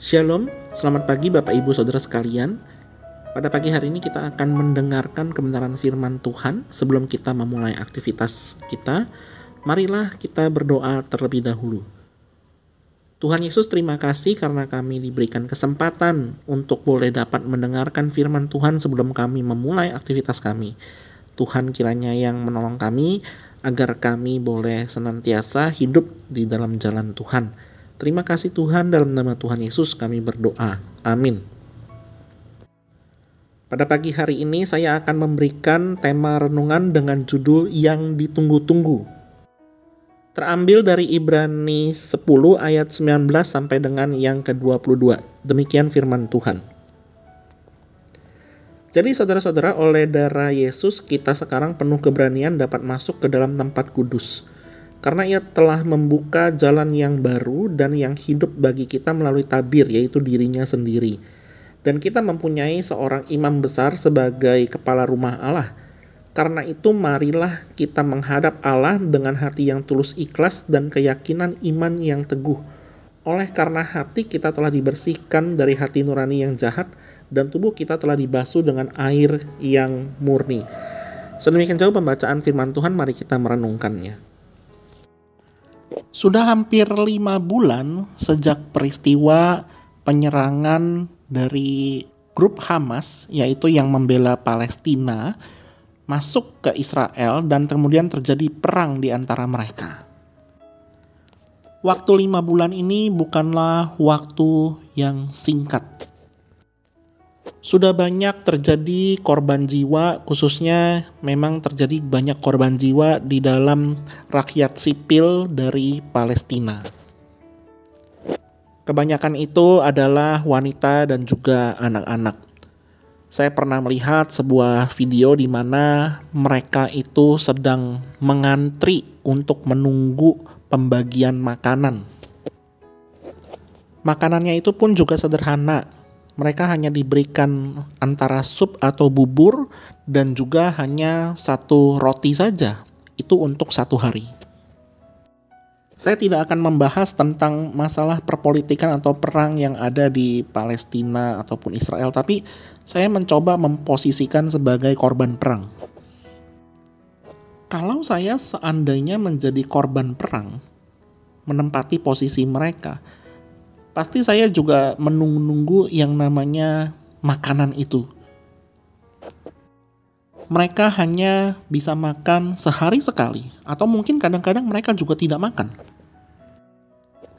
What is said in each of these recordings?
Shalom, selamat pagi Bapak Ibu Saudara sekalian. Pada pagi hari ini kita akan mendengarkan kebenaran firman Tuhan. Sebelum kita memulai aktivitas kita, marilah kita berdoa terlebih dahulu. Tuhan Yesus, terima kasih karena kami diberikan kesempatan untuk boleh dapat mendengarkan firman Tuhan sebelum kami memulai aktivitas kami. Tuhan kiranya yang menolong kami agar kami boleh senantiasa hidup di dalam jalan Tuhan. Terima kasih Tuhan, dalam nama Tuhan Yesus kami berdoa. Amin. Pada pagi hari ini saya akan memberikan tema renungan dengan judul yang ditunggu-tunggu. Terambil dari Ibrani 10 ayat 19 sampai dengan yang ke-22. Demikian firman Tuhan. Jadi saudara-saudara, oleh darah Yesus kita sekarang penuh keberanian dapat masuk ke dalam tempat kudus. Karena ia telah membuka jalan yang baru dan yang hidup bagi kita melalui tabir, yaitu dirinya sendiri. Dan kita mempunyai seorang imam besar sebagai kepala rumah Allah. Karena itu marilah kita menghadap Allah dengan hati yang tulus ikhlas dan keyakinan iman yang teguh. Oleh karena hati kita telah dibersihkan dari hati nurani yang jahat dan tubuh kita telah dibasuh dengan air yang murni. Sedemikian jauh pembacaan firman Tuhan, mari kita merenungkannya. Sudah hampir 5 bulan sejak peristiwa penyerangan dari grup Hamas, yaitu yang membela Palestina, masuk ke Israel dan kemudian terjadi perang di antara mereka. Waktu 5 bulan ini bukanlah waktu yang singkat. Sudah banyak terjadi korban jiwa, khususnya memang terjadi banyak korban jiwa di dalam rakyat sipil dari Palestina. Kebanyakan itu adalah wanita dan juga anak-anak. Saya pernah melihat sebuah video di mana mereka itu sedang mengantri untuk menunggu pembagian makanan. Makanannya itu pun juga sederhana. Mereka hanya diberikan antara sup atau bubur dan juga hanya 1 roti saja. Itu untuk 1 hari. Saya tidak akan membahas tentang masalah perpolitikan atau perang yang ada di Palestina ataupun Israel, tapi saya mencoba memposisikan sebagai korban perang. Kalau saya seandainya menjadi korban perang, menempati posisi mereka, pasti saya juga menunggu yang namanya makanan itu. Mereka hanya bisa makan sehari sekali, atau mungkin kadang-kadang mereka juga tidak makan.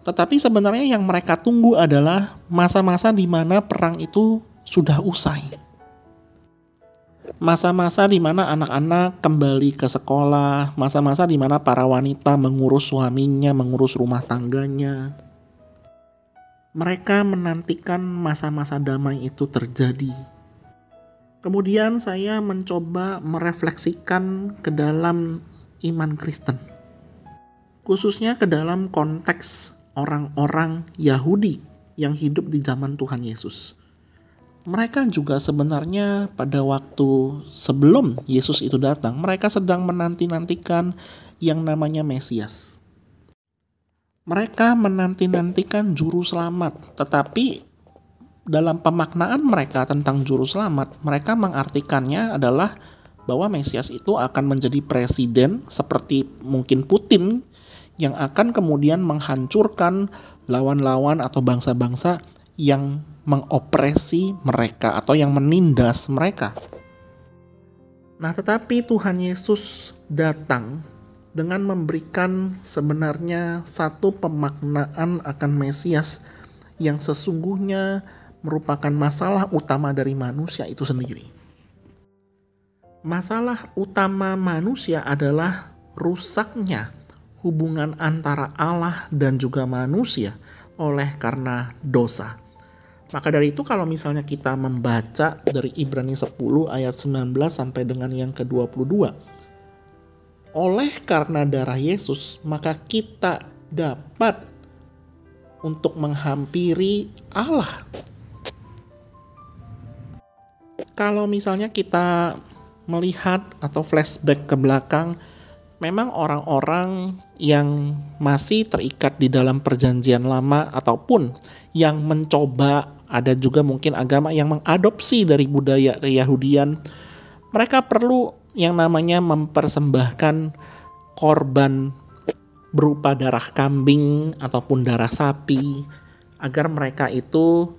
Tetapi sebenarnya yang mereka tunggu adalah masa-masa di mana perang itu sudah usai. Masa-masa di mana anak-anak kembali ke sekolah, masa-masa di mana para wanita mengurus suaminya, mengurus rumah tangganya. Mereka menantikan masa-masa damai itu terjadi. Kemudian saya mencoba merefleksikan ke dalam iman Kristen. Khususnya ke dalam konteks orang-orang Yahudi yang hidup di zaman Tuhan Yesus. Mereka juga sebenarnya pada waktu sebelum Yesus itu datang, mereka sedang menanti-nantikan yang namanya Mesias. Mereka menanti-nantikan juru selamat, tetapi dalam pemaknaan mereka tentang juru selamat, mereka mengartikannya adalah bahwa Mesias itu akan menjadi presiden seperti mungkin Putin yang akan kemudian menghancurkan lawan-lawan atau bangsa-bangsa yang mengopresi mereka atau yang menindas mereka. Nah, tetapi Tuhan Yesus datang dengan memberikan sebenarnya satu pemaknaan akan Mesias yang sesungguhnya merupakan masalah utama dari manusia itu sendiri. Masalah utama manusia adalah rusaknya hubungan antara Allah dan juga manusia oleh karena dosa. Maka dari itu kalau misalnya kita membaca dari Ibrani 10 ayat 19 sampai dengan yang ke-22, oleh karena darah Yesus, maka kita dapat untuk menghampiri Allah. Kalau misalnya kita melihat atau flashback ke belakang, memang orang-orang yang masih terikat di dalam perjanjian lama ataupun yang mencoba, ada juga mungkin agama yang mengadopsi dari budaya Yahudian. Mereka perlu yang namanya mempersembahkan korban berupa darah kambing ataupun darah sapi agar mereka itu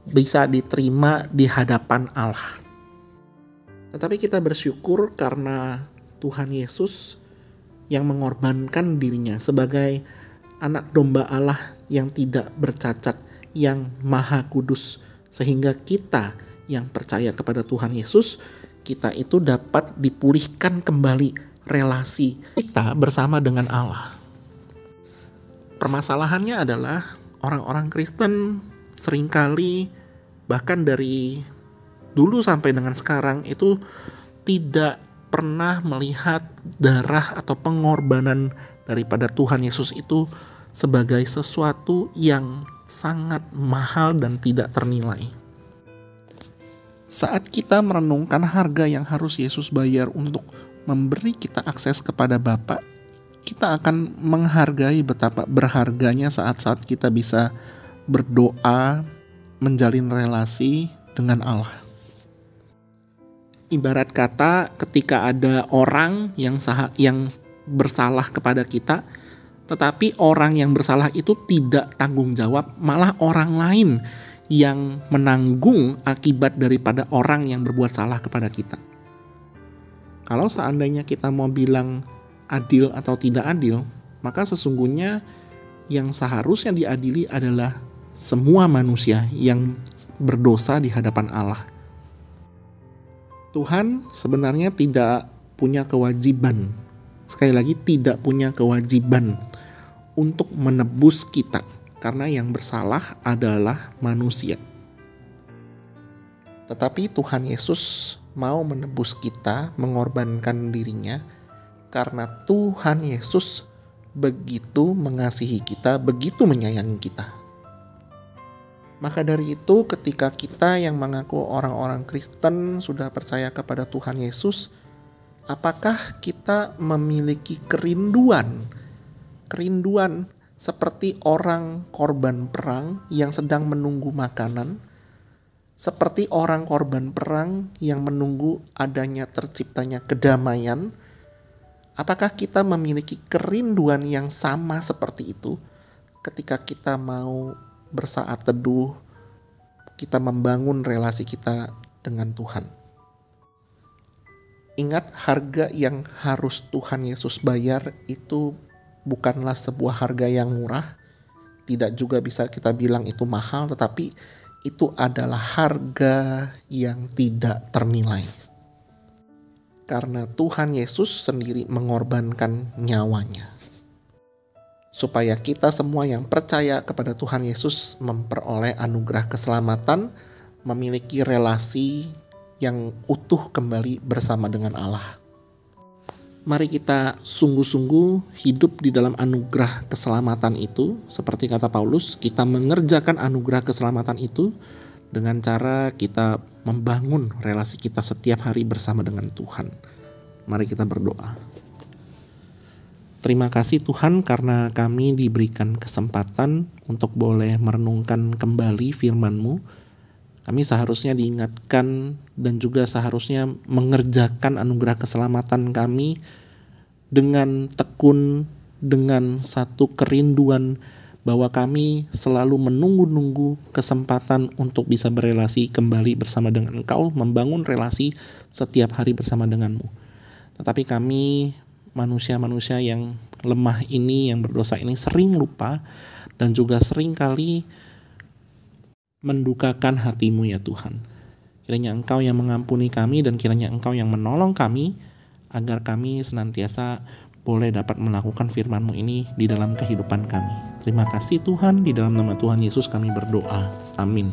bisa diterima di hadapan Allah. Tetapi kita bersyukur karena Tuhan Yesus yang mengorbankan dirinya sebagai anak domba Allah yang tidak bercacat, yang maha kudus, sehingga kita yang percaya kepada Tuhan Yesus, kita itu dapat dipulihkan kembali relasi kita bersama dengan Allah. Permasalahannya adalah orang-orang Kristen seringkali, bahkan dari dulu sampai dengan sekarang, itu tidak pernah melihat darah atau pengorbanan daripada Tuhan Yesus itu sebagai sesuatu yang sangat mahal dan tidak ternilai. Saat kita merenungkan harga yang harus Yesus bayar untuk memberi kita akses kepada Bapa, kita akan menghargai betapa berharganya saat-saat kita bisa berdoa, menjalin relasi dengan Allah. Ibarat kata, ketika ada orang yang bersalah kepada kita, tetapi orang yang bersalah itu tidak tanggung jawab, malah orang lain yang menanggung akibat daripada orang yang berbuat salah kepada kita. Kalau seandainya kita mau bilang adil atau tidak adil, maka sesungguhnya yang seharusnya diadili adalah semua manusia yang berdosa di hadapan Allah. Tuhan sebenarnya tidak punya kewajiban, sekali lagi tidak punya kewajiban untuk menebus kita, karena yang bersalah adalah manusia. Tetapi Tuhan Yesus mau menebus kita, mengorbankan dirinya, karena Tuhan Yesus begitu mengasihi kita, begitu menyayangi kita. Maka dari itu, ketika kita yang mengaku orang-orang Kristen sudah percaya kepada Tuhan Yesus, apakah kita memiliki kerinduan seperti orang korban perang yang sedang menunggu makanan, seperti orang korban perang yang menunggu adanya terciptanya kedamaian? Apakah kita memiliki kerinduan yang sama seperti itu ketika kita mau bersaat teduh, kita membangun relasi kita dengan Tuhan? Ingat, harga yang harus Tuhan Yesus bayar itu bukanlah sebuah harga yang murah, tidak juga bisa kita bilang itu mahal, tetapi itu adalah harga yang tidak ternilai. Karena Tuhan Yesus sendiri mengorbankan nyawanya, supaya kita semua yang percaya kepada Tuhan Yesus memperoleh anugerah keselamatan, memiliki relasi yang utuh kembali bersama dengan Allah. Mari kita sungguh-sungguh hidup di dalam anugerah keselamatan itu. Seperti kata Paulus, kita mengerjakan anugerah keselamatan itu dengan cara kita membangun relasi kita setiap hari bersama dengan Tuhan. Mari kita berdoa. Terima kasih Tuhan karena kami diberikan kesempatan untuk boleh merenungkan kembali firman-Mu. Kami seharusnya diingatkan dan juga seharusnya mengerjakan anugerah keselamatan kami dengan tekun, dengan satu kerinduan bahwa kami selalu menunggu-nunggu kesempatan untuk bisa berelasi kembali bersama dengan Engkau, membangun relasi setiap hari bersama dengan-Mu. Tetapi kami manusia-manusia yang lemah ini, yang berdosa ini sering lupa dan juga sering kali mendukakan hati-Mu ya Tuhan. Kiranya Engkau yang mengampuni kami dan kiranya Engkau yang menolong kami agar kami senantiasa boleh dapat melakukan firman-Mu ini di dalam kehidupan kami. Terima kasih Tuhan, di dalam nama Tuhan Yesus kami berdoa. Amin.